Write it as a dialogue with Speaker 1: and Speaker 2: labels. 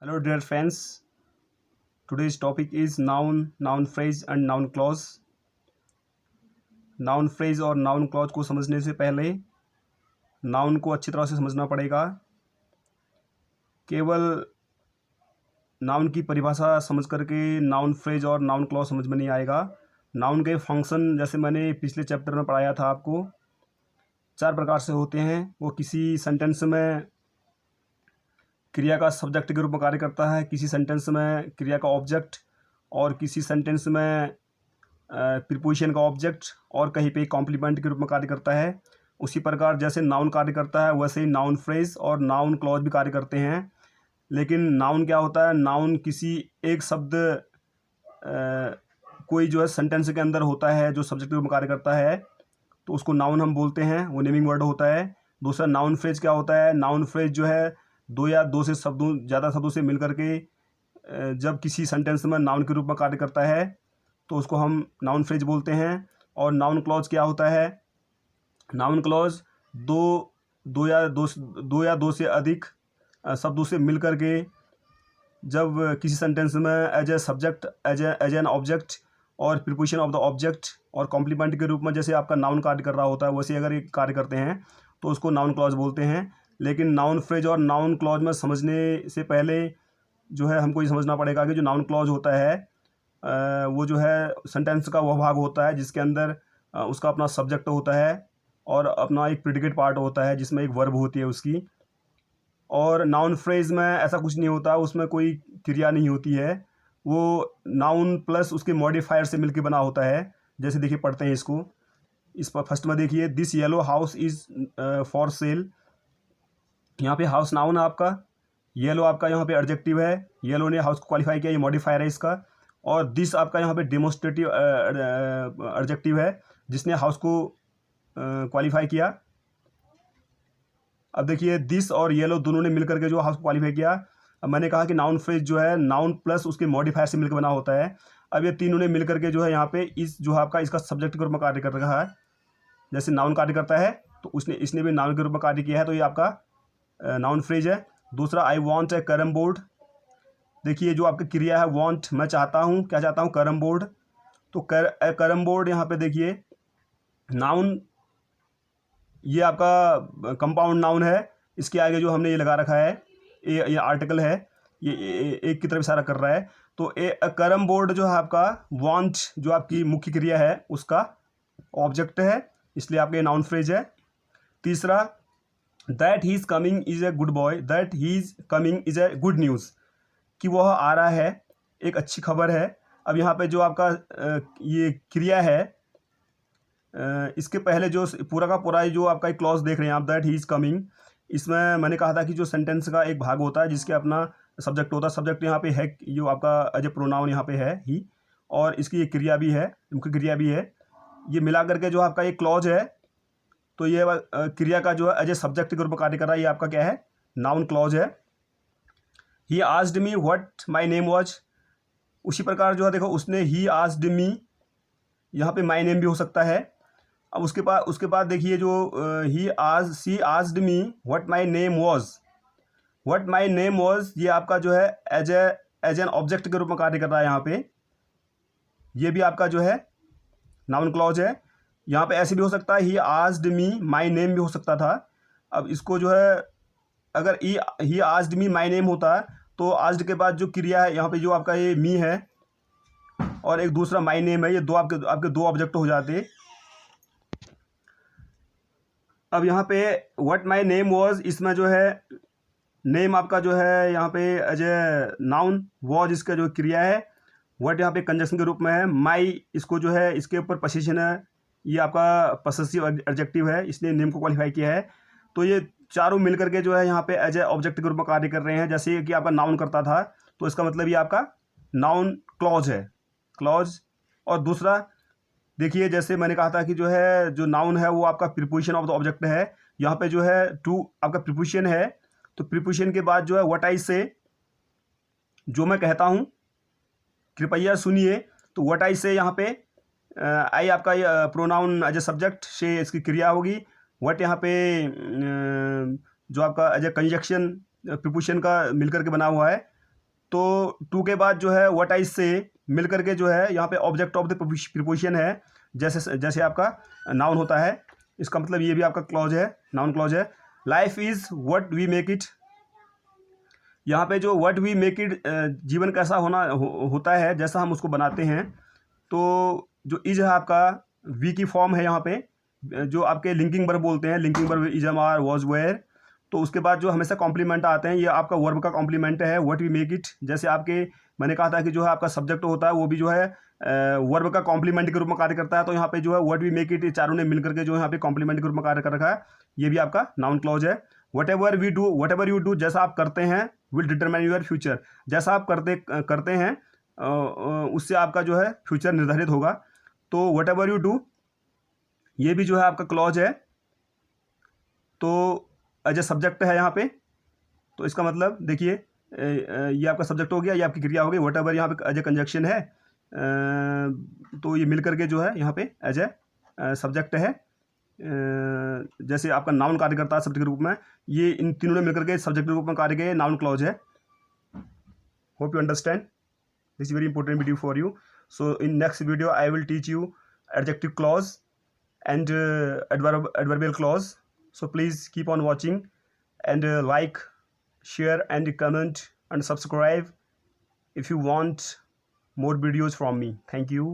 Speaker 1: Hello, dear friends. Today's topic is noun phrase and noun clause. Noun phrase और noun clause को समझने से पहले नाउन को अच्छी तरह से समझना पड़ेगा। केवल नाउन की परिभाषा समझ करके नाउन फ्रेज और नाउन क्लॉज समझ में नहीं आएगा। नाउन के फंक्शन जैसे मैंने पिछले चैप्टर में पढ़ाया था आपको, 4 प्रकार से होते हैं। वो किसी सेंटेंस में क्रिया का सब्जेक्ट के रूप में कार्य करता है, किसी सेंटेंस में क्रिया का ऑब्जेक्ट, और किसी सेंटेंस में प्रीपोजिशन का ऑब्जेक्ट, और कहीं पे कॉम्प्लीमेंट के रूप में कार्य करता है। उसी प्रकार जैसे नाउन कार्य करता है वैसे ही नाउन फ्रेज और नाउन क्लॉज भी कार्य करते हैं। लेकिन नाउन क्या होता है, नाउन किसी एक शब्द कोई जो है सेंटेंस के अंदर होता है जो सब्जेक्ट के रूप में कार्य करता है, तो उसको नाउन हम बोलते हैं, वो नेमिंग वर्ड होता है। दूसरा नाउन फ्रेज क्या होता है, नाउन फ्रेज जो है दो या दो से शब्दों ज़्यादा शब्दों से मिल करके जब किसी सेंटेंस में नाउन के रूप में कार्य करता है तो उसको हम नाउन फ्रेज बोलते हैं। और नाउन क्लॉज क्या होता है, नाउन क्लॉज दो या दो से अधिक शब्दों से मिल करके जब किसी सेंटेंस में as a subject, as an object और प्रीपोजिशन ऑफ द ऑब्जेक्ट और कॉम्प्लीमेंट के रूप में जैसे आपका नाउन कार्य कर रहा होता है वैसे अगर ये कार्य करते हैं तो उसको नाउन क्लॉज बोलते हैं। लेकिन नाउन फ्रेज और नाउन क्लॉज में समझने से पहले जो है हमको ये समझना पड़ेगा कि जो नाउन क्लॉज होता है वो जो है सेंटेंस का वह भाग होता है जिसके अंदर उसका अपना सब्जेक्ट होता है और अपना एक प्रिडिकेट पार्ट होता है जिसमें एक वर्ब होती है उसकी। और नाउन फ्रेज में ऐसा कुछ नहीं होता, उसमें कोई क्रिया नहीं होती है, वो नाउन प्लस उसके मॉडिफायर से मिलकर बना होता है। जैसे देखिए पढ़ते हैं इसको, इस पर फर्स्ट में देखिए, this yellow house is for sale. यहाँ पे हाउस नाउन है आपका, येलो आपका यहाँ पे एडजेक्टिव है, येलो ने हाउस को क्वालिफाई किया, ये मॉडिफायर है इसका। और दिस आपका यहाँ पे डेमोस्ट्रेटिव एडजेक्टिव है जिसने हाउस को क्वालिफाई किया। अब देखिए दिस और येलो दोनों ने मिलकर के जो हाउस को क्वालिफाई किया। अब मैंने कहा कि नाउन फ्रेज जो है नाउन प्लस उसके मॉडिफायर से मिलकर बना होता है। अब ये तीनों ने मिलकर के जो है यहाँ पे इस जो आपका इसका सब्जेक्ट के रूप में कार्य कर रहा है। जैसे नाउन कार्य करता है तो इसने भी नाउन के रूप में कार्य किया है, तो ये आपका नाउन फ्रेज है। दूसरा, I want A carrom board. देखिए जो आपकी क्रिया है वॉन्ट, मैं चाहता हूँ, क्या चाहता हूँ, कैरम बोर्ड। तो कैरम बोर्ड यहाँ पे देखिए नाउन, ये आपका कंपाउंड नाउन है। इसके आगे जो हमने ये लगा रखा है ये आर्टिकल है, ये एक की तरफ इशारा कर रहा है। तो कैरम बोर्ड जो है आपका वांट जो आपकी मुख्य क्रिया है उसका ऑब्जेक्ट है, इसलिए आपका ये नाउन फ्रेज है। तीसरा, that he is coming is a good boy. That he is coming is a good news, कि वह आ रहा है एक अच्छी खबर है। अब यहाँ पे जो आपका ये क्रिया है इसके पहले जो पूरा का पूरा जो आपका एक क्लॉज देख रहे हैं आप, दैट ही इज़ कमिंग, इसमें मैंने कहा था कि जो सेंटेंस का एक भाग होता है जिसके अपना सब्जेक्ट होता है, सब्जेक्ट यहाँ पे है जो आपका एज ए प्रोनाउन यहाँ पे है ही, और इसकी एक क्रिया भी है, मुख्य क्रिया भी है। ये मिला करके जो आपका एक क्लॉज है, तो ये क्रिया का जो है एज ए सब्जेक्ट के रूप में कार्य कर रहा है, ये आपका क्या है, नाउन क्लॉज है। He asked me what my name was. उसी प्रकार जो है देखो उसने ही आस्क्ड मी, यहाँ पे माई नेम भी हो सकता है। अब उसके बाद देखिए जो she asked me what my name was. What my name was ये आपका जो है एज एन ऑब्जेक्ट के रूप में कार्य कर रहा है यहाँ पे, ये भी आपका जो है नाउन क्लॉज है। यहाँ पे ऐसे भी हो सकता है he asked me my name भी हो सकता था। अब इसको जो है अगर he asked me my name होता तो आस्क्ड के बाद जो क्रिया है यहाँ पे जो आपका ये मी है और एक दूसरा माई नेम है, ये दो आपके दो ऑब्जेक्ट हो जाते। अब यहाँ पे व्हाट माई नेम वॉज, इसमें जो है नेम आपका जो है यहाँ पे एज ए नाउन, वॉज इसका जो क्रिया है, व्हाट यहाँ पे कंजक्शन के रूप में है, माई इसको जो है इसके ऊपर पोजीशन है, ये आपका पसेसिव एडजेक्टिव है, इसने नेम को क्वालिफाई किया है। तो ये चारों मिलकर के जो है यहाँ पे एज ए ऑब्जेक्ट के रूप में कार्य कर रहे हैं। जैसे कि आपका नाउन करता था तो इसका मतलब ये आपका नाउन क्लॉज है, क्लॉज। और दूसरा देखिए जैसे मैंने कहा था कि जो है जो नाउन है वो आपका प्रीपोजिशन ऑफ द ऑब्जेक्ट है। यहाँ पे जो है टू आपका प्रीपोजिशन है, तो प्रीपोजिशन के बाद जो है व्हाट आई से, जो मैं कहता हूँ कृपया सुनिए, तो व्हाट आई से यहाँ पे आई आपका प्रोनाउन एज ए सब्जेक्ट से इसकी क्रिया होगी। व्हाट यहाँ पे जो आपका एज ए कंजक्शन प्रीपोजिशन का मिलकर के बना हुआ है, तो टू के बाद जो है व्हाट आई से मिल करके जो है यहाँ पे ऑब्जेक्ट ऑफ द प्रीपोजिशन है, जैसे आपका नाउन होता है, इसका मतलब ये भी आपका क्लॉज है, नाउन क्लॉज है। Life is what we make it, यहाँ पे जो व्हाट वी मेक इट, जीवन कैसा होता है जैसा हम उसको बनाते हैं। तो जो इज है आपका वी की फॉर्म है यहाँ पे, जो आपके लिंकिंग वर्ब बोलते हैं, linking verb is am are was were. तो उसके बाद जो हमेशा कॉम्प्लीमेंट आते हैं, ये आपका वर्ब का कॉम्प्लीमेंट है, व्हाट वी मेक इट। जैसे आपके मैंने कहा था कि जो है आपका सब्जेक्ट होता है वो भी जो है वर्ब का कॉम्प्लीमेंट के रूप में कार्य करता है। तो यहाँ पे जो है व्हाट वी मेक इट, चारों ने मिल करके जो यहाँ पे कॉम्प्लीमेंट के रूप में कार्य कर रखा है, ये भी आपका नाउन क्लॉज है। Whatever we do, whatever you do, जैसा आप करते हैं, विल डिटरमाइन योर फ्यूचर, जैसा आप करते हैं उससे आपका जो है फ्यूचर निर्धारित होगा। तो वट एवर यू डू ये भी जो है आपका क्लॉज है। तो एज ए सब्जेक्ट है यहाँ पे, तो इसका मतलब देखिए ये आपका सब्जेक्ट हो गया, ये आपकी क्रिया हो गई। वट एवर यहाँ पे एज ए कंजक्शन है, तो ये मिल करके जो है यहाँ पे एज ए सब्जेक्ट है। जैसे आपका नाउन कार्य करता है सब्जेक्ट के रूप में, ये इन तीनों ने मिलकर के सब्जेक्ट के रूप में कार्य किया, नाउन क्लॉज है। Hope you understand, this is very important video for you. So in next video I will teach you adjective clause and adverbial clause. So please keep on watching and like, share and comment and subscribe if you want more videos from me. Thank you.